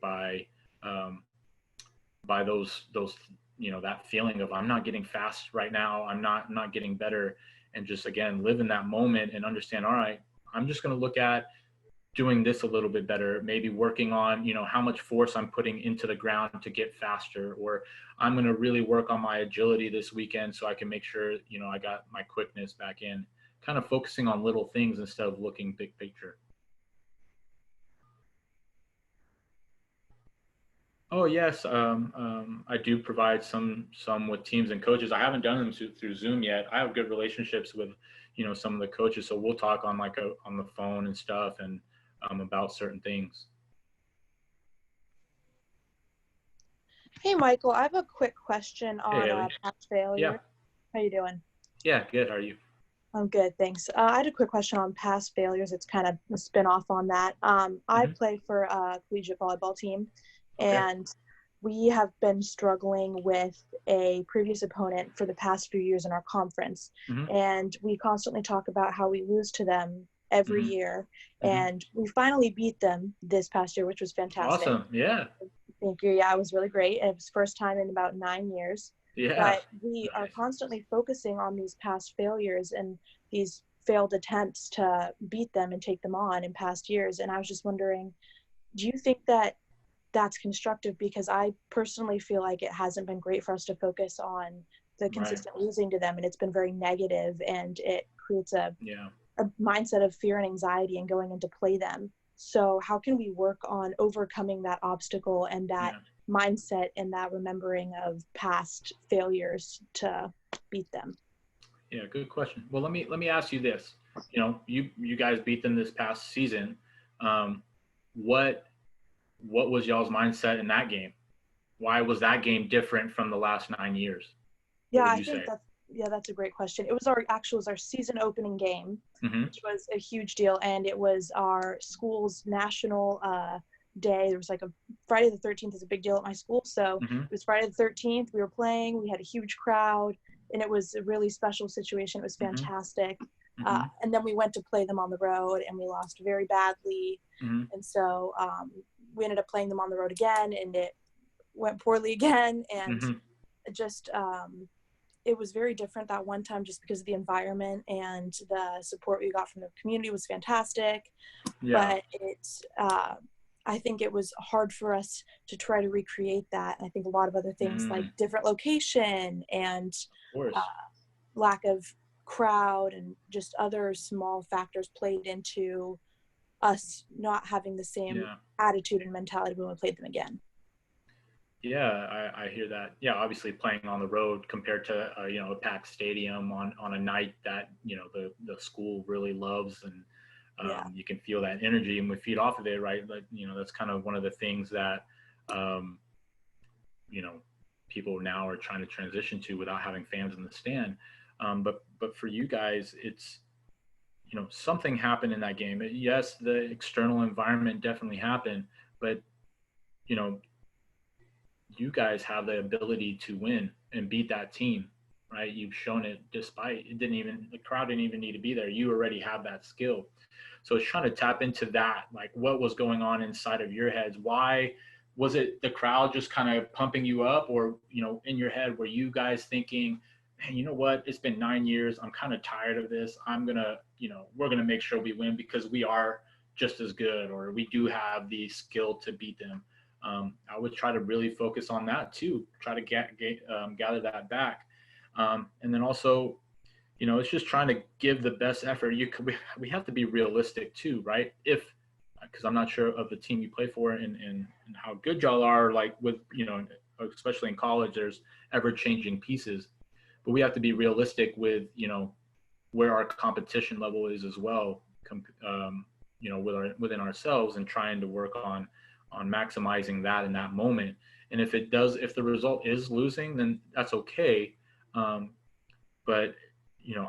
um, by those that feeling of I'm not getting fast right now, I'm not getting better, and just again live in that moment and understand, all right, I'm just going to look at doing this a little bit better, maybe working on how much force I'm putting into the ground to get faster, or I'm going to really work on my agility this weekend so I can make sure I got my quickness back in, kind of focusing on little things instead of looking big picture. Oh yes, I do provide some with teams and coaches. I haven't done them through Zoom yet. I have good relationships with some of the coaches, so we'll talk on on the phone and stuff, and about certain things. Hey, Michael, I have a quick question Hey, on Haley. past failure. Yeah. How you doing? Yeah, good. How are you? I'm good, thanks. I had a quick question on past failures. It's kind of a spin-off on that. I play for a collegiate volleyball team, and we have been struggling with a previous opponent for the past few years in our conference. And we constantly talk about how we lose to them every year. And we finally beat them this past year, which was fantastic. Awesome. Yeah. Thank you. Yeah, it was really great. It was first time in about 9 years. Yeah. But we are constantly focusing on these past failures and these failed attempts to beat them and take them on in past years. And I was just wondering, do you think that that's constructive? Because I personally feel like it hasn't been great for us to focus on the consistent losing to them, and it's been very negative, and it creates a mindset of fear and anxiety and going in to play them. So how can we work on overcoming that obstacle and that mindset and that remembering of past failures to beat them? Yeah, good question. Well, let me ask you this. You guys beat them this past season. What was y'all's mindset in that game? Why was that game different from the last 9 years? Yeah, I think that's a great question. It was our season opening game, which was a huge deal, and it was our school's national day. There was like a Friday the 13th is a big deal at my school, so it was Friday the 13th. We were playing. We had a huge crowd, and it was a really special situation. It was fantastic. And then we went to play them on the road, and we lost very badly. And so we ended up playing them on the road again, and it went poorly again. And just it was very different that one time just because of the environment, and the support we got from the community was fantastic. But it's I think it was hard for us to try to recreate that. And I think a lot of other things like different location and lack of crowd and just other small factors played into us not having the same attitude and mentality when we played them again. Yeah, I hear that. Yeah, obviously playing on the road compared to a packed stadium on a night that the school really loves, and you can feel that energy, and we feed off of it, right? Like that's kind of one of the things that people now are trying to transition to without having fans in the stand. But for you guys, it's something happened in that game. Yes, the external environment definitely happened, but you guys have the ability to win and beat that team, right? You've shown it, despite the crowd didn't even need to be there. You already have that skill. So it's trying to tap into that, like what was going on inside of your heads. Why was it the crowd just kind of pumping you up, or in your head were you guys thinking, hey, you know what, it's been 9 years, I'm kind of tired of this, we're gonna make sure we win because we are just as good, or we do have the skill to beat them. I would try to really focus on that too, try to gather that back. And then also, it's just trying to give the best effort. We have to be realistic too, right? Because I'm not sure of the team you play for and how good y'all are, like with, especially in college, there's ever changing pieces, but we have to be realistic with, where our competition level is as well, within ourselves, and trying to work on maximizing that in that moment. And if the result is losing, then that's okay. But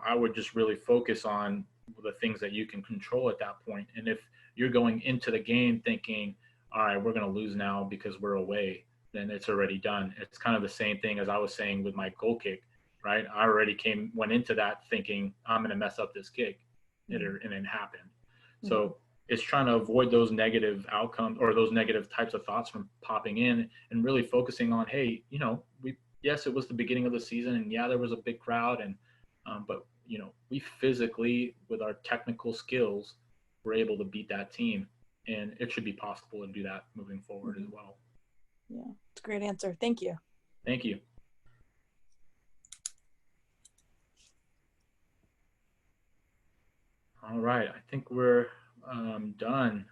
I would just really focus on the things that you can control at that point. And if you're going into the game thinking, all right, we're going to lose now because we're away, then it's already done. It's kind of the same thing as I was saying with my goal kick, right? I already went into that thinking I'm going to mess up this kick, and it happened. So it's trying to avoid those negative outcomes or those negative types of thoughts from popping in, and really focusing on, hey, yes, it was the beginning of the season, and yeah, there was a big crowd, and but we physically, with our technical skills, were able to beat that team, and it should be possible to do that moving forward as well. Yeah, it's a great answer. Thank you. Thank you. All right, I think we're done.